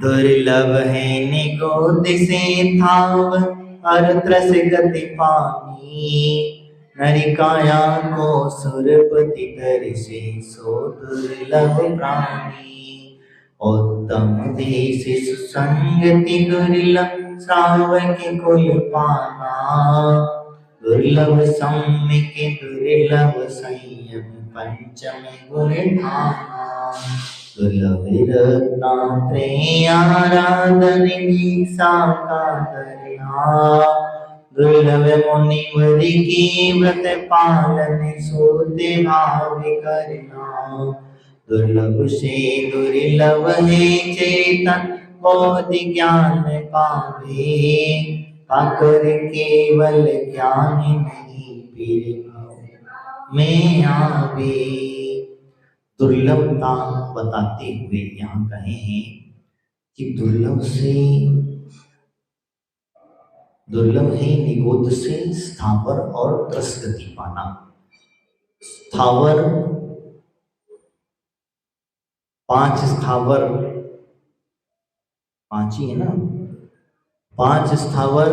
दुर्लभ है निगोद से थाव और त्रस गति पानी। नरिकाया को सुरपति दर्शे सो दुर्लभ प्राणी। उत्तम देश सुसंगति दुर्लभ श्रावक कुल पाना। दुर्लभ सम्यक दुर्लभ संयम पंचम गुण धामा। दुर्लभ रत्नात्रय आराधन दीक्षा का दरिया। दुर्लभ मुनिवर की व्रत पालन सोते भाव करना। दुर्लभ से दुर्लभ है चेतन बोध ज्ञान पावे। पाकर केवल ज्ञान नहीं फिर में आवे। दुर्लभता बताते हुए यहाँ कहे हैं कि दुर्लभ है निगोद से स्थावर और त्रस गति पाना। स्थावर 5 स्थावर, 5 ही है ना, 5 स्थावर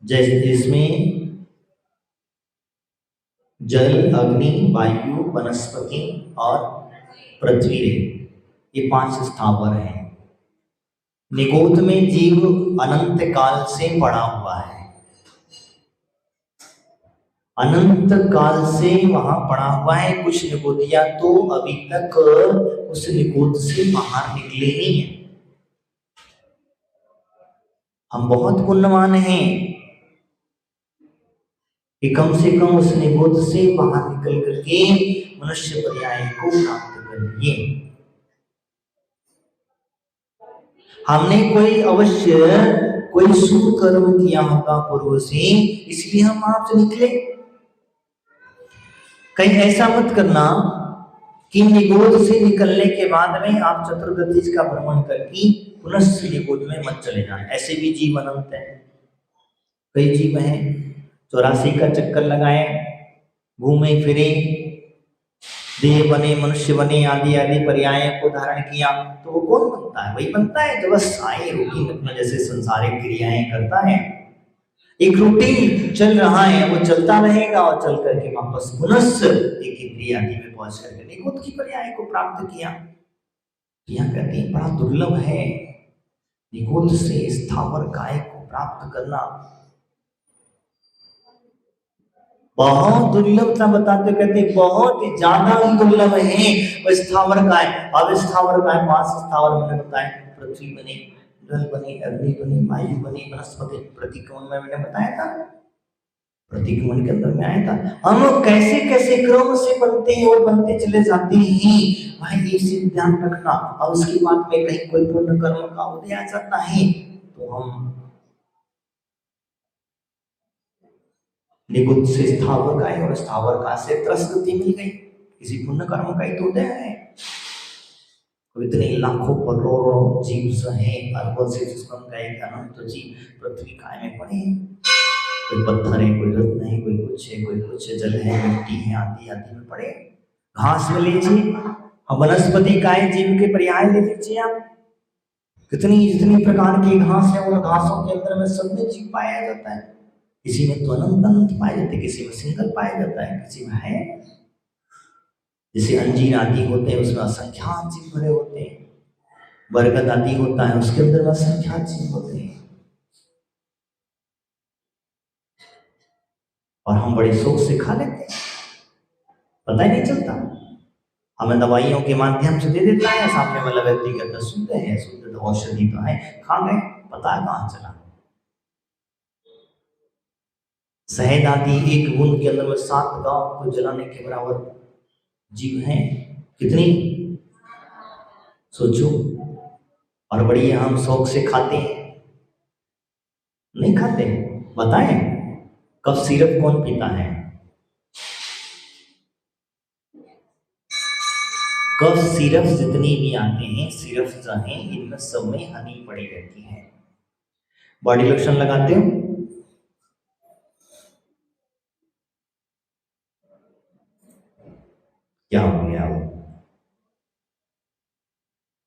जैसे जिसमें जल, अग्नि, वायु, वनस्पति और पृथ्वी रहे, ये 5 स्थावर हैं। निगोद में जीव अनंत काल से पड़ा हुआ है, अनंत काल से वहां पड़ा हुआ है। कुछ निगोदिया तो अभी तक उस निगोद से बाहर निकले नहीं है। हम बहुत पुण्यवान हैं कि कम से कम उस निगोद से बाहर निकल करके मनुष्य पर्याय को प्राप्त कर लिए। हमने कोई शुभ कर्म किया होगा पूर्व से, इसलिए हम आपसे निकले। कहीं ऐसा मत करना कि निगोद से निकलने के बाद में आप चतुर्गति का भ्रमण करके पुनः निगोद में मत चले जाएं। ऐसे भी जीव अनंत है, कई जीव हैं 84 का चक्कर लगाए, घूमे फिरे, देह बने, मनुष्य बने, आदि आदि पर्याय को धारण किया, तो वो कौन बनता है? वही बनता है जो बस आए रूटीन अपना जैसे संसारिक क्रियाएं करता है। एक रूटीन चल रहा है, वो चलता रहेगा और चल करके वापस पुनः एक इंद्रिय आदि में पहुंच करके निगोद की पर्याय को प्राप्त किया। यहाँ कहते हैं बड़ा दुर्लभ है निगोद से स्थावर काय को प्राप्त करना, बहुत दुर्लभता बताते कहते बहुत ही ज्यादा ही दुर्लभ है वो स्थावर काय। अब स्थावर काय 5 स्थावर मैंने बताए, पृथ्वी बनी, जल बनी, अग्नि बनी, वायु बनी, वनस्पति। प्रतिक्रमण में मैंने बताया था, प्रतिक्रमण के अंदर में आया था। हम कैसे कैसे क्रम से बनते हैं और बनते चले जाते हैं, भाई ये सिर्फ ध्यान रखना। और उसके बाद में कहीं कोई पुण्य कर्म का उदय आ जाता है तो हम निगुद से स्थावर का है और स्थावर का से त्रस गति मिल गई, किसी पुण्य कर्म का ही तो उदय है। इतने लाखों करोड़ों जीव हैं, अरबों से जिसम का एक अनंत जीव पृथ्वी काय में पड़े हैं। कोई पत्थर है, कोई रत्न है, कोई कुछ है, कोई कुछ है, जल है, मिट्टी है, आदि आदि में पड़े। घास में लीजिए, वनस्पति काय जीव के पर्याय ले लीजिए आप, कितनी जितनी प्रकार की घास है उन घासों के अंदर में सब में जीव पाया जाता है। किसी में तो अनंत अनंत पाया जाता है, किसी में सिंगल पाया जाता है, किसी में है जैसे अंजीर आदि होते हैं उसमें असंख्यात जीव भरे होते हैं, बरगद आदि होता है उसके अंदर में असंख्यात जीव होते हैं। और हम बड़े शौक से खा लेते हैं, पता ही नहीं चलता। हमें दवाइयों के माध्यम से दे देता है सामने वाला व्यक्ति, कहता शुद्ध है, शुद्ध औषधि तो है, खा गए, पता है कहाँ चला। शहद आदि एक बूंद के अंदर में 7 गांव को जलाने के बराबर जीव हैं, कितनी सोचो। और बड़ी हम शौक से खाते हैं, नहीं खाते? बताएं कफ सिरप कौन पीता है? कफ सिरप जितनी भी आते हैं सिरप जो हैं इनमें सब में हनी पड़ी रहती है। बॉडी लोशन लगाते हो, क्या हो गया? वो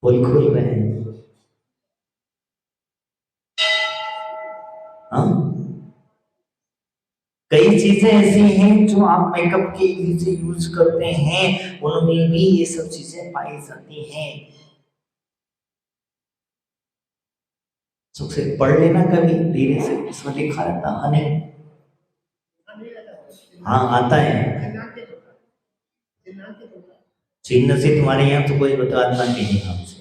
फूल खुल रहे हैं, चीजें ऐसी हैं जो आप मेकअप के लिए यूज करते हैं, उनमें भी ये सब चीजें पाई जाती हैं। सुख से पढ़ लेना कभी धीरे से, इसमें लिखा रहता हनी। हाँ आता है। चिन्ह से तुम्हारे यहाँ तो कोई बतलाना नहीं है हमसे।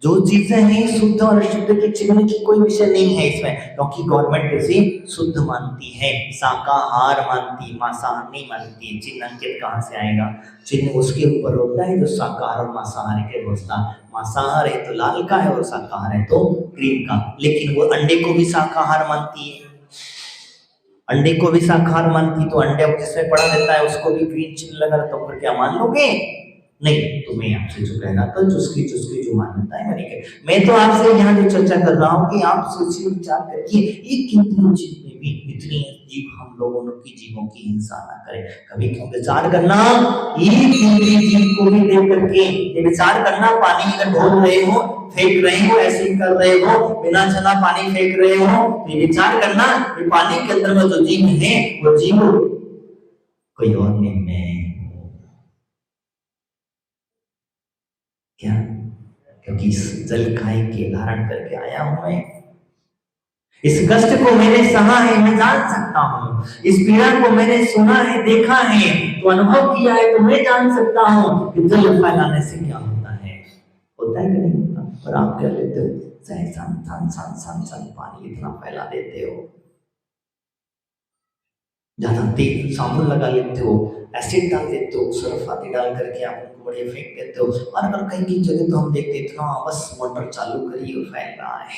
जो चीजें हैं शुद्ध और अशुद्ध के चिन्ह की कोई विषय नहीं है इसमें, क्योंकि गवर्नमेंट इसे शुद्ध मानती है, शाकाहार मानती, मांसाहार नहीं मानती। चिन्ह अंकित कहाँ से आएगा? चिन्ह उसके ऊपर होता है जो शाकाहार और मांसाहार के होता। मांसाहार है तो लाल का है और शाकाहार है तो ग्रीन का। लेकिन वो अंडे को भी शाकाहार मानती है, अंडे को भी शाकाहार मानती, तो अंडे जिसमें पड़ा रहता है उसको भी ग्रीन चिन्ह लगा रहता, फिर क्या मान लोगे? नहीं। तो मैं आपसे जो कहना था, चुस्की चुस्की जो मान्यता है मैं तो आपसे यहाँ जो चर्चा कर रहा हूँ कि आप सोचिए विचार करके, एक कितनी चीज में भी इतनी जीव हम लोगों की जीवों की हिंसा ना करें। कभी क्यों विचार करना, एक जीव को भी देख करके ये विचार करना, पानी अगर ढोल रहे हो, फेंक रहे हो, ऐसे कर रहे हो, बिना चला पानी फेंक रहे हो, ये विचार करना कि पानी के अंदर में जो जीव है वो जीव कोई और नहीं है क्या? क्योंकि इस जल काय के धारण करके आया हूं मैं। इस कष्ट को मैंने सहा है, मैं जान सकता हूँ। इस पीड़ा को मैंने सुना है, देखा है, तो अनुभव किया है, तो मैं जान सकता हूँ कि जल फैलाने से क्या होता है। होता है कि नहीं होता? पर आप क्या लेते हो? सन पानी इतना फैला देते हो, ज्यादा तेल साबुन लगा लेते हो, एसिड डाल देते हो, सर्फ आदि डाल करके आप उनको बढ़िया फेंक देते हो। और अगर कहीं की जगह तो हम देखते इतना बस मोटर चालू करिए और फैल रहा है।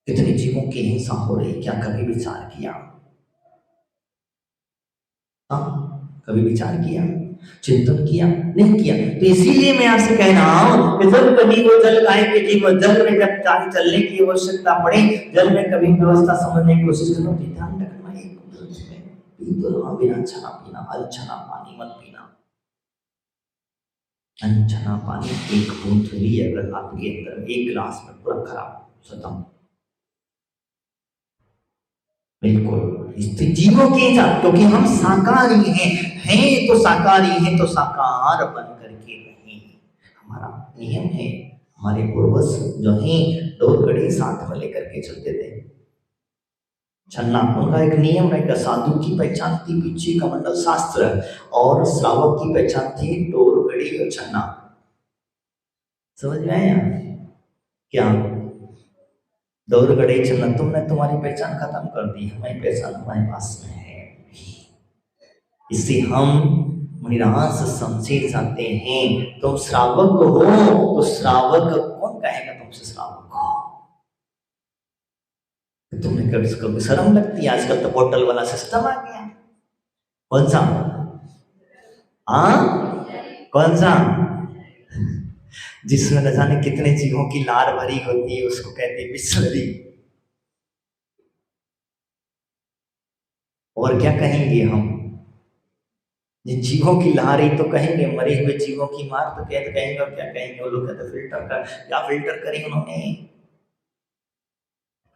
कितने जीवों की हिंसा हो रही, क्या कभी विचार किया? हाँ, कभी विचार किया, चिंतन किया? नहीं किया। तो इसीलिए मैं आपसे कह रहा हूं कि जब कभी वो जल काय के जीव जल में जब चलने की आवश्यकता पड़े, जल में कभी व्यवस्था समझने की कोशिश करो, ध्यान रखना एक बिना छना पीना, अनछना पानी मत पीना। अनछना पानी एक बूंद भी अगर आपके अंदर एक गिलास में पूरा खराब खत्म, बिल्कुल। जीवों के साथ, क्योंकि हम शाकाहारी हैं तो शाकाहारी हैं तो शाकाहार बन करके रहें, हमारा नियम है। हमारे पूर्वज जो हैं डोर कड़ी साथ में लेकर के चलते थे। छन्ना उनका एक नियम रहेगा। साधु की पहचान थी पीछे कमंडल शास्त्र, और श्रावक की पहचान थी डोर कड़ी और छन्ना। समझ में आया क्या? दौड़ गड़े चलना, तुमने तुम्हारी पहचान खत्म कर दी, हमारी पहचान हमारे पास में है। इससे हम निराश समझे जाते हैं। तुम श्रावक हो तो श्रावक कौन कहेगा तुमसे श्रावक हो? तुमने कभी शर्म लगती है? आजकल तो बोतल वाला सिस्टम आ गया। कौन सा? कौन सा? जिसमें न जाने कितने जीवों की लार भरी होती है, उसको कहते हैं बिस्लरी। और क्या कहेंगे हम? जिन जीवों की लहारी तो कहेंगे, मरे हुए जीवों की मार तो कहेंगे। और क्या कहेंगे? वो लोग कहते फिल्टर कर, क्या फिल्टर करें उन्होंने?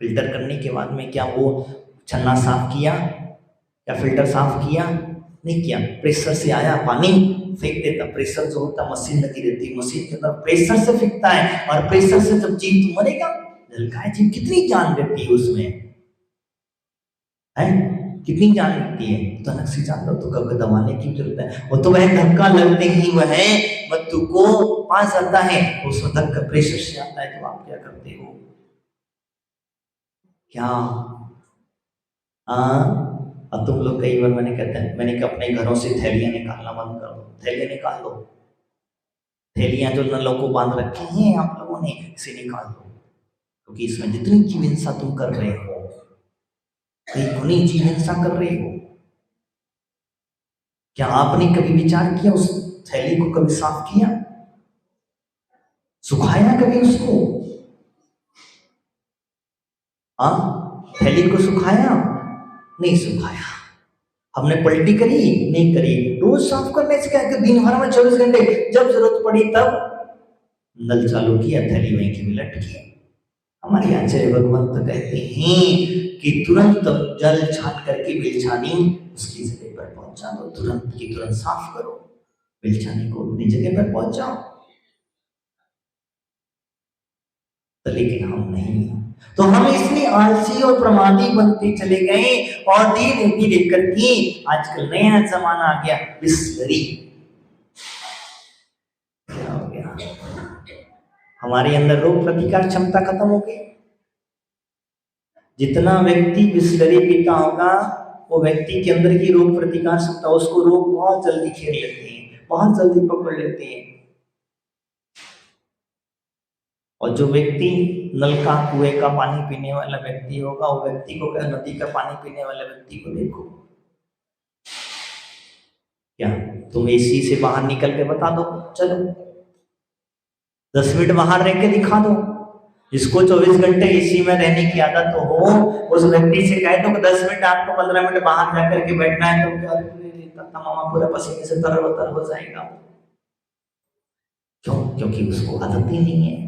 फिल्टर करने के बाद में क्या वो छन्ना साफ किया या फिल्टर साफ किया? नहीं किया। प्रेशर से आया पानी फेंक देता। प्रेशर जो होता है, मशीन लगी रहती है, मशीन के अंदर प्रेशर से फेंकता है, और प्रेशर से जब जीव तो मरेगा। जलकाय जीव कितनी जान देती है उसमें, है कितनी जान लगती है? तो नक्सी जान लो तो कभी दबाने की जरूरत है। वो तो वह धक्का लगते ही वह मृत्यु को पा जाता है, उसमें धक्का प्रेशर से आता है। तो आप क्या करते हो? क्या अब तुम लोग कई बार मैंने कहा अपने घरों से थैलियां निकालना बंद कर दो। थैलियां निकाल दो, थैलियां जो नलों को बांध रखी हैं आप लोगों ने, इसे निकाल दो। क्योंकि इसमें जितनी जीव हिंसा तुम कर रहे हो, गुनी जीव हिंसा कर रहे हो। क्या आपने कभी विचार किया? उस थैली को कभी साफ किया, सुखाया कभी उसको? थैली को सुखाया? नहीं सुखाया। हमने पलटी करी? नहीं करी। रोज साफ करने से क्या, दिन भर में 24 घंटे जब जरूरत पड़ी तब नल चालू किया, थैली वहीं की मिलट की। हमारे आचार्य भगवंत कहते हैं कि तुरंत जल छाट करके बिलछानी उसकी जगह पर पहुंचा दो, तुरंत की तुरंत साफ करो, बिलछानी को अपनी जगह पर पहुंचाओ। तो लेकिन हम नहीं, तो हम इसलिए आलसी और प्रमादी बनते चले गए और धीरे धीरे करके आजकल नया जमाना आ गया बिस्लरी। क्या हो गया? हमारे अंदर रोग प्रतिकार क्षमता खत्म हो गई। जितना व्यक्ति बिस्लरी पीता होगा वो व्यक्ति के अंदर की रोग प्रतिकार क्षमता, उसको रोग बहुत जल्दी घेर लेते हैं, बहुत जल्दी पकड़ लेते हैं। और जो व्यक्ति नलका कुएं का पानी पीने वाला व्यक्ति होगा, वो व्यक्ति को क्या, नदी का पानी पीने वाले व्यक्ति को देखो, क्या तुम एसी से बाहर निकल के बता दो, चलो 10 मिनट बाहर रह के दिखा दो। जिसको 24 घंटे एसी में रहने की आदत हो, उस व्यक्ति से कह दो कि 10 मिनट आपको 15 मिनट बाहर जाकर के बैठना है, तो क्या तमाम पूरा पसीने से तरबतर हो जाएगा। क्यों? क्योंकि उसको आदत ही नहीं है,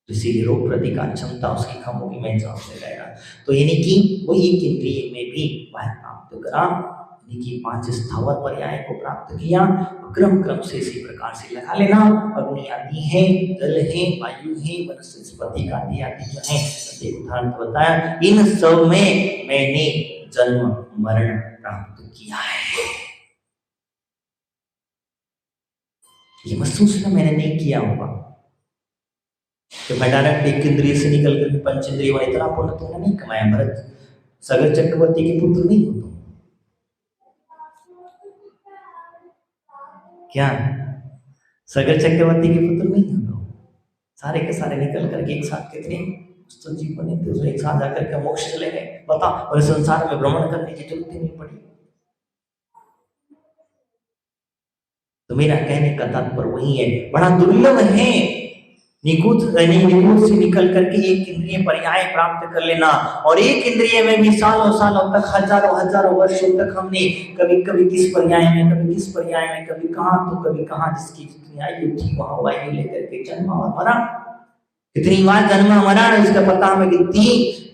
इसीलिए रोग प्रतिकार क्षमता उसकी कम होगी, मैं जवाब से रहेगा। तो यानी कि वो एक इंद्रिय में भी वह प्राप्त करा, यानी कि 5 स्थावर पर्याय को प्राप्त किया। क्रम क्रम से इसी प्रकार से लगा लेना। अग्नि आदि है, जल है, वायु है, वनस्पति आदि आदि जो है, एक उदाहरण बताया। इन सब में मैंने जन्म मरण प्राप्त किया है। ये महसूस ना मैंने नहीं किया होगा कि मैं डायरेक्ट एक इंद्रिय से निकल कर पंच इंद्रिय बने, इतना पुण्य तुमने नहीं कमाया भरत, सागर चक्रवर्ती के पुत्र नहीं हो तुम। क्या सागर चक्रवर्ती के पुत्र नहीं हो तुम? सारे के सारे निकल करके एक साथ कितने तो जीवन थे, एक साथ जाकर के मोक्ष चले गए, बता, और संसार में भ्रमण करने की जरूरत ही नहीं पड़ी। तो मेरा कहने का तात्पर्य वही है, बड़ा दुर्लभ है निकुत से निकल करके एक इंद्रिय पर्याय प्राप्त कर लेना। और एक इंद्रिय में भी सालों सालों तक, हजारों हजारों वर्षों तक हमने कभी कभी किस पर्याय में, कभी किस पर्याय में, कभी कहाँ तो कभी कहाँ, जिसकी जितनी आयु थी वहां वायु लेकर के जन्मा और मरा। कितनी बार जन्मा मरा इसका पता हमें गिनती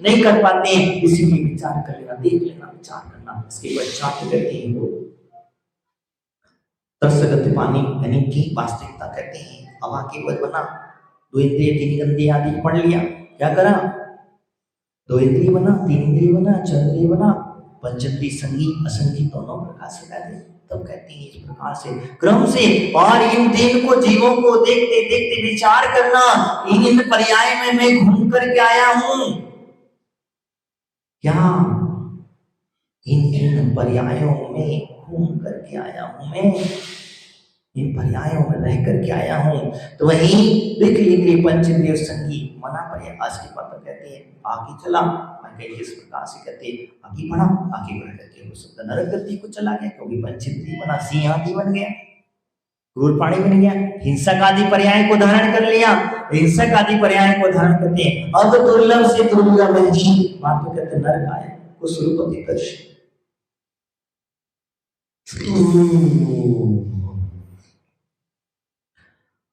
नहीं कर पाते हैं। इसीलिए विचार कर लेना, देख लेना, विचार करना, इसके पश्चात कहते हैं वो तरसगत पानी, यानी कि वास्तविकता कहते हैं। अब आके वह बना, 2 इंद्रिय 3 इंद्रिय आदि पढ़ लिया, क्या करा, 2 इंद्रिय बना, 3 इंद्रिय बना, 4 इंद्रिय बना, पंचेंद्रिय संगी असंगी दोनों प्रकार से कहते। तब कहते हैं इस प्रकार से क्रम से, और इन दिन को जीवों को देखते देखते विचार करना, इन पर्याय में मैं घूम करके आया हूं, क्या इन पर्यायों में घूम करके आया हूं मैं, इन पर्यायों में रह करके आया हूं। तो वही इंद्रिय पंचेंद्रिय संगी मना पर्याय आज की बात कहते हैं। आगे चला, आगे इस प्रकार से कहते हैं, आगे बढ़ा, आगे बढ़ करके हो सकता नरक गति को चला गया, क्योंकि पंचेंद्रिय बना, सिंह आदि बन गया, क्रूर प्राणी बन गया, हिंसक आदि पर्याय को धारण कर लिया, हिंसक आदि पर्याय को धारण करते हैं। अब दुर्लभ से दुर्लभ ही बात तो कहते नरक आए को स्वरूप दर्शन।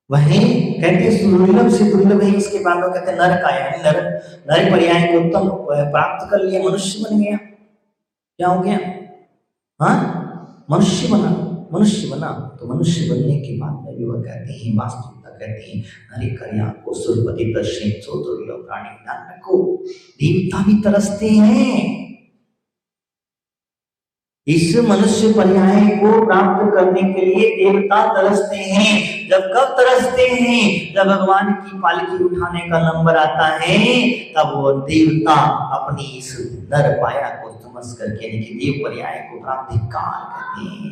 वही कहते दुर्लभ से दुर्लभ है, इसके बाद में कहते नरक आया, नरक पर्याय को उत्तम प्राप्त कर लिया, मनुष्य बन गया। क्या हो गया? हाँ, मनुष्य बना, मनुष्य बना। तो मनुष्य बनने के बाद में भी वह कहते हैं, वास्तविकता कहते हैं, हरि कन्या को सुरपति दर्शन सो दुर्लभ प्राणी ध्यान रखो, देवता भी तरसते हैं इस मनुष्य पर्याय को प्राप्त करने के लिए, देवता तरसते हैं। जब कब तरसते हैं? जब भगवान की पालकी उठाने का नंबर आता है, तब वो देवता अपनी इस नर पाया को समझ करके, देव पर्याय को प्राप्त कहते हैं।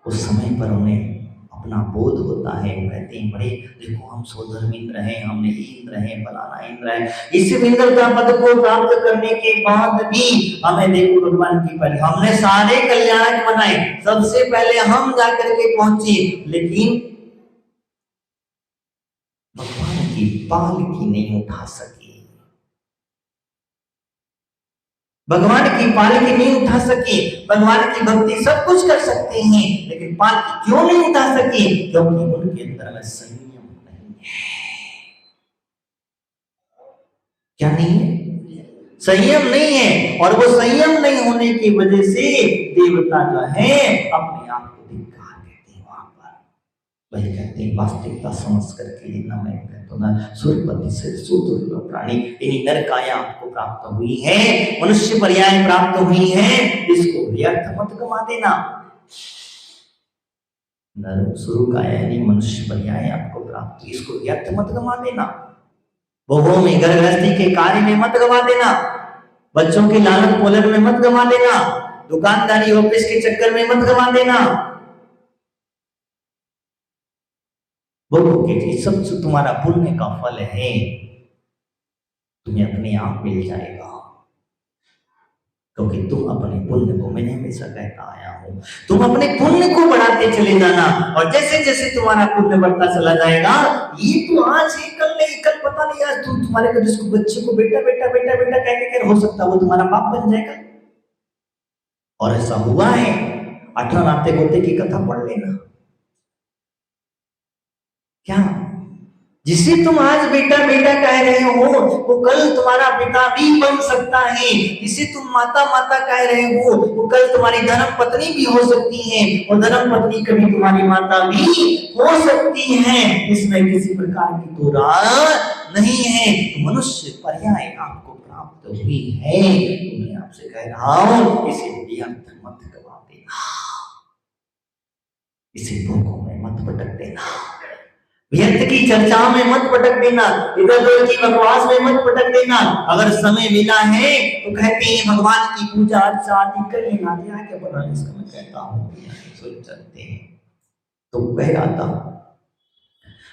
उस समय पर उन्हें अपना बोध होता है, वो कहते हैं बड़े देखो हम सोधर्म इंद्र हैं, हमने इंद्र हैं, फलाना इंद्र है। इस इंद्रता पद को प्राप्त करने के बाद भी हमें देखो भगवान की पहले हमने सारे कल्याण बनाए, सबसे पहले हम जाकर के पहुंचे, लेकिन भगवान की पालकी नहीं उठा सके, भगवान की पालकी नहीं उठा सके। भगवान की भक्ति सब कुछ कर सकते हैं, लेकिन पालकी क्यों नहीं उठा सके? क्योंकि उनके अंदर में संयम नहीं है। क्या नहीं है? संयम नहीं है। और वो संयम नहीं होने की वजह से देवता जो है अपने आप को धिक्कार कहते हैं। वहां पर वही कहते हैं, वास्तविकता समझ करके न मैं कहता ना सूर्यपति से सूत्र प्राणी इन्हीं नर काया आपको प्राप्त हुई है, मनुष्य पर्याय प्राप्त हुई है, इसको व्यर्थ मत गवा देना। नर सुरु काया यानी मनुष्य पर्याय आपको प्राप्त, इसको व्यर्थ मत गवा देना। बहुओं में घर गृहस्थी के कार्य में मत गवा देना, बच्चों के लालन पालन में मत गवा देना, दुकानदारी ऑफिस के चक्कर में मत गवा देना। भोगोगे ये सब जो तुम्हारा पुण्य का फल है तुम्हें अपने आप मिल जाएगा, क्योंकि तुम अपने पुण्य को, मैंने हमेशा कहता आया हूं, तुम अपने पुण्य को बढ़ाते चले जाना। और जैसे जैसे तुम्हारा पुण्य बढ़ता चला जाएगा, ये तो आज ही कल नहीं, कल पता नहीं, आज तुम तुम्हारे को जिसको बच्चे को बेटा बेटा बेटा बेटा कहकर हो सकता है वो तुम्हारा बाप बन जाएगा। और ऐसा हुआ है। 18 नाते गोते की कथा पढ़ लेना। क्या जिसे तुम आज बेटा बेटा कह रहे हो वो कल तुम्हारा पिता भी बन सकता है। जिसे तुम माता माता कह रहे हो वो कल तुम्हारी धर्म पत्नी भी हो सकती है, और धर्म पत्नी कभी तुम्हारी माता भी हो सकती है। इसमें किसी प्रकार की तो राय नहीं है। तो मनुष्य पर्याय आपको प्राप्त हुई है, तो मैं आपसे कह रहा हूं इसे व्यर्थ मत गवा देना, इसे भोगों में मत भटक देना, व्यर्थ की चर्चा में मत भटक देना, इधर उधर की बकवास में मत भटक देना। अगर समय मिला है तो कहते हैं भगवान की पूजा अर्चा आदि कर लेना। क्या पता इसका मैं कहता हूँ सोच सकते हैं। तो कह रहा था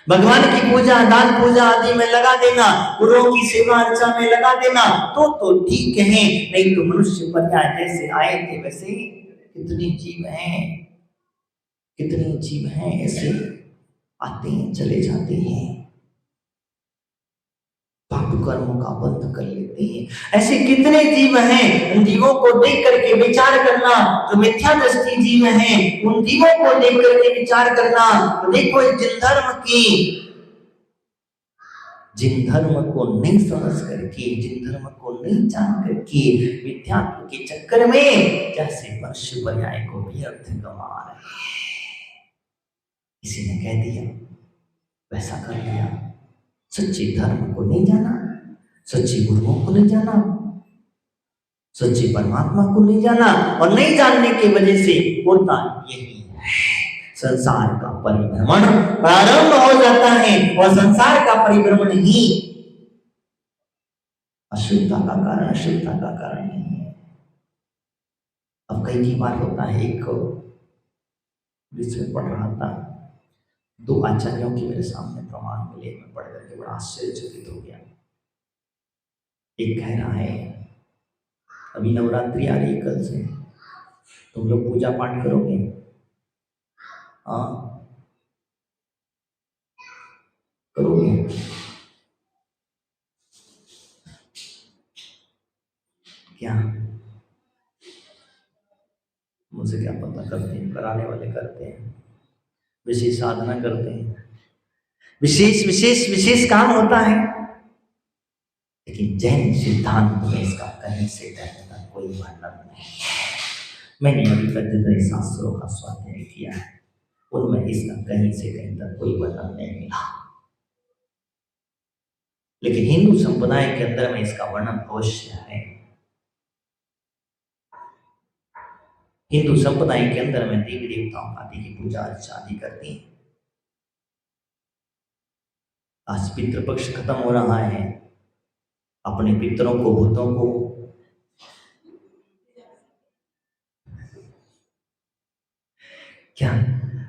भगवान की पूजा दान पूजा आदि में लगा देना, गुरुओं की सेवा अर्चा में लगा देना तो ठीक है। नहीं तो मनुष्य पर्याय जैसे आए थे वैसे कितने जीव हैं, कितने जीव हैं ऐसे आते हैं चले जाते हैं, पाप कर्मों का बंध कर लेते हैं। ऐसे कितने जीव हैं, उन जीवों को देख करके विचार करना। जो मिथ्या दृष्टि जीव हैं उन जीवों को देख करके विचार करना। तो देखो जिन धर्म को नहीं समझ करके, जिन धर्म को नहीं जान करके मिथ्यात्व के चक्कर में जैसे मनुष्य पर्याय को व्यर्थ गंवा रहे हैं। किसी ने कह दिया वैसा कर लिया, सच्चे धर्म को नहीं जाना, सच्चे गुरुओं को नहीं जाना, सच्चे परमात्मा को नहीं जाना। और नहीं जानने की वजह से होता यही है, संसार का परिभ्रमण प्रारंभ हो जाता है। और संसार का परिभ्रमण ही अशुद्धता का कारण, अशुद्धता का कारण नहीं है। अब कई बार होता है, एक विषय पढ़ रहा था, 2 आचार्यों के मेरे सामने प्रमाण मिले, मैं पढ़ करके बड़ा आश्चर्यचकित हो गया। एक कह रहा है अभी नवरात्रि आ रही है, कल से तुम लोग पूजा पाठ करोगे? हाँ करोगे? क्या मुझे क्या पता, करते हैं, कराने वाले करते हैं, विशेष साधना करते हैं, विशेष विशेष विशेष काम होता है। लेकिन जैन सिद्धांत में इसका कहीं से कहीं तक कोई वर्णन नहीं है। मैंने अभी तक जितने शास्त्रों का स्वाध्याय किया है उनमें इसका कहीं से कहीं तक कोई वर्णन नहीं मिला। लेकिन हिंदू संप्रदाय के अंदर में इसका वर्णन अवश्य है। हिंदू संप्रदाय के अंदर में देवी देवताओं आदि की पूजा अर्चा आदि करती है। आज पितृपक्ष खत्म हो रहा है, अपने पितरों को, भूतों को क्या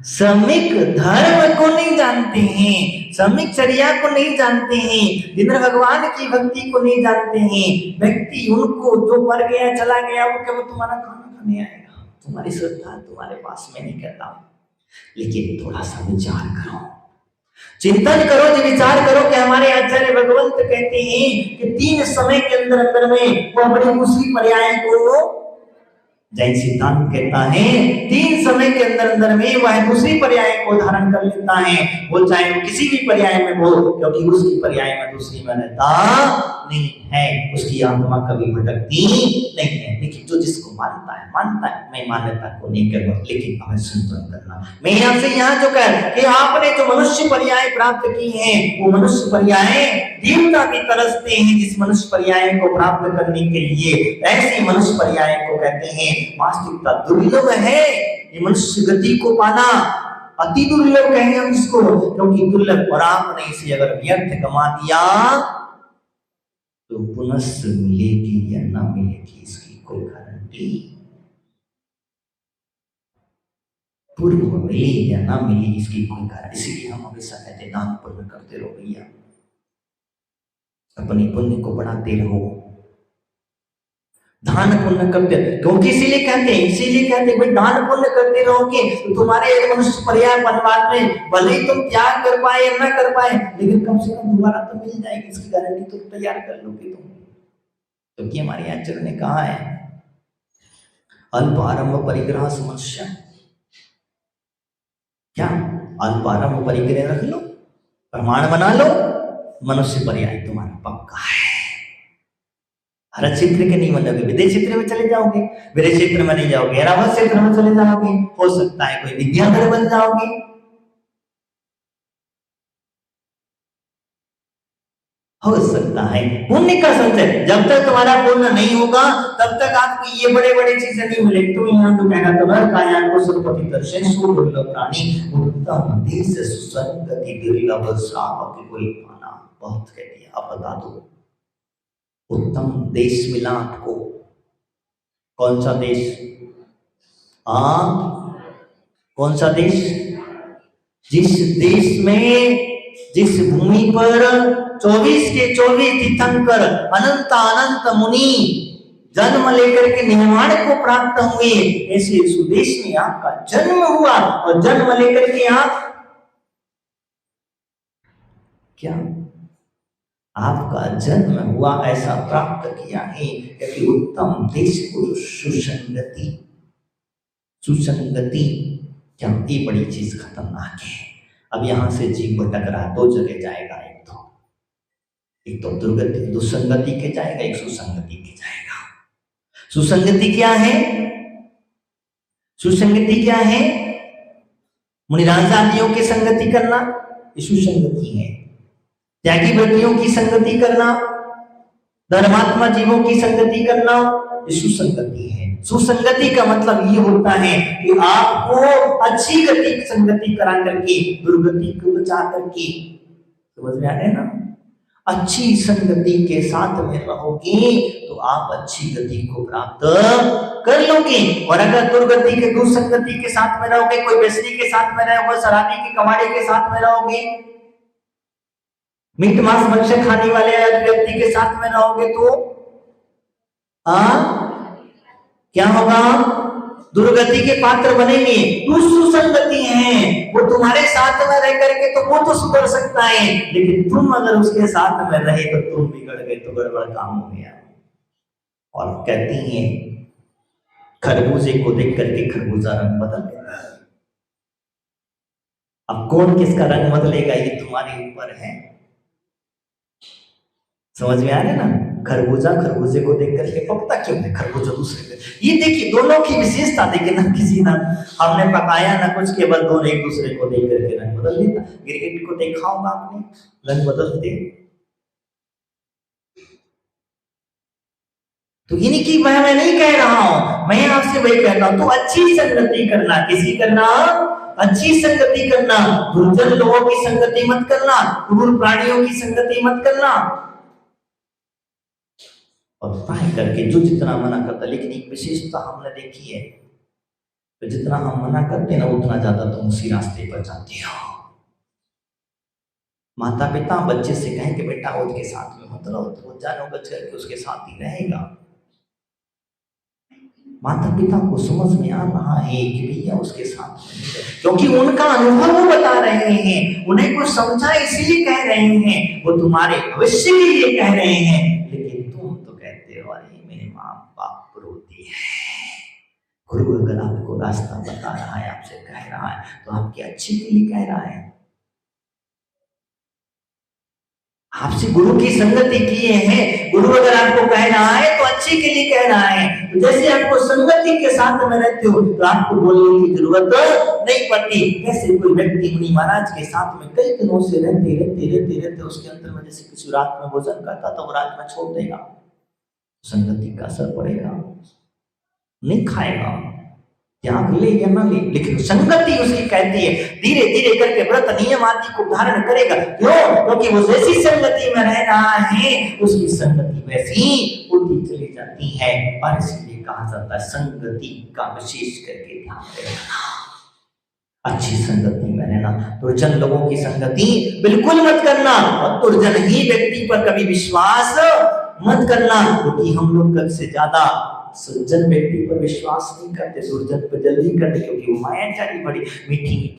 श्रमिक धर्म को नहीं जानते हैं, श्रमिक चर्या को नहीं जानते हैं, जिन भगवान की भक्ति को नहीं जानते हैं। व्यक्ति उनको जो मर गया चला गया वो क्या वो तुम्हारा खाना खाने आएगा? तुम्हारी श्रद्धा तुम्हारे पास में नहीं कहता, लेकिन थोड़ा सा विचार करो, चिंतन करो, विचार करो कि हमारे आचार्य भगवंत कहते हैं कि 3 समय के अंदर अंदर में वो अपने दूसरी पर्याय को जैन सिद्धांत कहता है 3 समय के अंदर अंदर में वह दूसरी पर्याय को धारण कर लेता है, वो चाहे वो किसी भी पर्याय में हो, क्योंकि उसकी पर्याय में दूसरी में रहता नहीं है, उसकी आत्मा कभी भटकती नहीं है। लेकिन जो जिसको मानता है मैं मान्यता को नहीं करूंगा, लेकिन हमें संतुलन करना। मैं यहाँ से यहाँ जो कह कि आपने जो मनुष्य पर्याय प्राप्त की है, वो मनुष्य पर्याय देवता भी तरसते हैं जिस मनुष्य पर्याय को प्राप्त करने के लिए। ऐसी मनुष्य पर्याय को कहते हैं वास्तविकता दुर्लभ है। ये मनुष्य गति को पाना अति दुर्लभ कहें हम इसको, क्योंकि दुर्लभ, और आपने इसे अगर व्यर्थ गमा दिया तो पुनः मिलेगी या ना मिलेगी इसकी कोई गारंटी, पूर्व मिली या ना मिली इसकी कोई गारंटी। इसलिए हम हमेशा कहते दान पुण्य करते रहो भैया, अपनी पुण्य को बढ़ाते रहो, दान पुण्य करते, क्योंकि इसीलिए कहते भाई दान पुण्य करते रहोगे तो तुम्हारे एक मनुष्य पर्याय बनवाद में भले ही तुम त्याग कर पाए या ना कर पाए, लेकिन कम से कम दोबारा तो मिल जाएगी, इसकी गारंटी तो तैयार कर लोगे तुम। क्योंकि हमारे आचार्य ने कहा है अल्प आरंभ परिग्रह समस्या, क्या अल्प आरंभ परिग्रह रख लो, प्रमाण बना लो, मनुष्य पर्याय तुम्हारा पक्का है। हर क्षेत्र के नहीं बनोगे, विदेश क्षेत्र में चले जाओगे, विदेश क्षेत्र में नहीं जाओगे, रावत क्षेत्र में चले जाओगे, हो सकता है कोई विद्याधर बन जाओगे, हो सकता है पुण्य का संचय। जब तक तुम्हारा पुण्य नहीं होगा तब तक आपको ये बड़े बड़े चीजें नहीं मिलेगी। तो यहाँ जो कहना तुम्हारा काया को सुरपति दर्शन सुदुर्लभ प्राणी उत्तम देश सुसंगति दुर्लभ श्रावक कोई पाना, बहुत कह दिया। अब बता दो उत्तम देश मिला आपको, कौन सा देश? कौन सा देश? जिस देश में, जिस भूमि पर 24 के 24 तीर्थंकर अनंत अनंत मुनि जन्म लेकर के निर्माण को प्राप्त हुए, ऐसे सुदेश में आपका जन्म हुआ, और जन्म लेकर के आप क्या आपका जन्म हुआ ऐसा प्राप्त किया है कि उत्तम देश को सुसंगति, सुसंगति क्या ये बड़ी चीज खतरनाक है। अब यहां से जीव भटक रहा, 2 जगह जाएगा, एक तो दुर्गति दुसंगति के जाएगा, एक सुसंगति के जाएगा। सुसंगति क्या है? सुसंगति क्या है? मुनिराज आदियों की संगति करना, ये सुसंगति है। त्यागी वृत्तियों की संगति करना, धर्मात्मा जीवों की संगति करना, ये सुसंगति है। सुसंगति का मतलब ये होता है कि आपको अच्छी गति संगति करा करके दुर्गति को बचा करके, समझ में आ रहे ना? अच्छी संगति के साथ में रहोगे तो आप अच्छी गति को प्राप्त कर लोगे। और अगर दुर्गति के दुसंगति के साथ में रहोगे, कोई व्यसनी के साथ में रहोगे, शराबी के कमाड़ी के साथ में रहोगे, मीट मांस मत्स्य खाने वाले व्यक्ति के साथ में रहोगे तो क्या होगा? दुर्गति के पात्र बनेंगे। सुसंगति है, वो तुम्हारे साथ में रह करके तो वो तो सुधर सकता है, लेकिन तुम अगर उसके साथ में रहे तो तुम बिगड़ गए, तो गड़बड़ काम हो गया। और कहती हैं खरबूजे को देख करके खरबूजा रंग बदल लेता है। अब कौन किसका रंग बदलेगा ये तुम्हारे ऊपर है। समझ में आ रहा है ना? खरबूजा खरबूजे को देख करके पकता क्यों है, खरबूजा दूसरे पे। ये देखिए दोनों की विशेषता देखिए ना, किसी ना हमने पकाया ना कुछ, केवल दोनों एक दूसरे को देख करके रंग बदल लेता। गिरगिट को देखा होगा आपने, रंग बदलते। तो इनकी मैं नहीं कह रहा हूं, मैं आपसे वही कहता हूं, तो अच्छी संगति करना, किसी करना अच्छी संगति करना, दुर्जन लोगों की संगति मत करना, क्रूर प्राणियों की संगति मत करना। और प्राय करके जो जितना मना करता, लेकिन एक विशेषता हमने देखी है, तो जितना हम मना करते ना उतना ज्यादा तुम उसी रास्ते पर जाते हो। माता पिता बच्चे से कहें कि बेटा उसके साथ में मत रहो, तो वो जानो बच करके उसके साथ ही रहेगा। माता पिता को समझ में आ रहा है कि भैया उसके साथ में, क्योंकि उनका अनुभव वो बता रहे हैं, उन्हें कुछ समझा इसलिए कह रहे हैं, वो तुम्हारे भविष्य के लिए कह रहे हैं। लेकिन तुम तो कहते हो अरे मेरे माँ बाप रोती है, गुरु अगर आपको रास्ता बता रहा है, आपसे कह रहा है, तो आपके अच्छे के लिए कह रहा है। आपसे गुरु की संगति किए हैं, गुरु अगर आपको कह रहा है तो अच्छे के लिए कह रहा है। तो जैसे आपको संगति के साथ में रहते हो तो आपको बोलने की जरूरत नहीं पड़ती। जैसे कोई व्यक्ति मुनि महाराज के साथ में कई दिनों से रहते उसके अंदर में जैसे किसी रात में भोजन करता तो वो रात में छोड़ देगा, संगति का असर पड़ेगा, नहीं खाएगा, त्याग ले या ना ले, लेकिन संगति उसकी कहती है धीरे धीरे करके व्रत नियम आदि को धारण करेगा। क्यों? क्योंकि वो जैसी संगति में रह रहा है उसकी संगति वैसी होती चली जाती है। और इसलिए कहा जाता है संगति का विशेष करके ध्यान रखना, अच्छी संगति में रहना। दुर्जन लोगों की संगति बिल्कुल मत करना, और दुर्जन ही व्यक्ति पर कभी विश्वास मत करना, क्योंकि हम लोग से ज्यादा सज्जन व्यक्ति पर विश्वास नहीं करते, दुर्जन पर जल्दी करते, क्योंकि वो मायाचारी बड़ी मीठी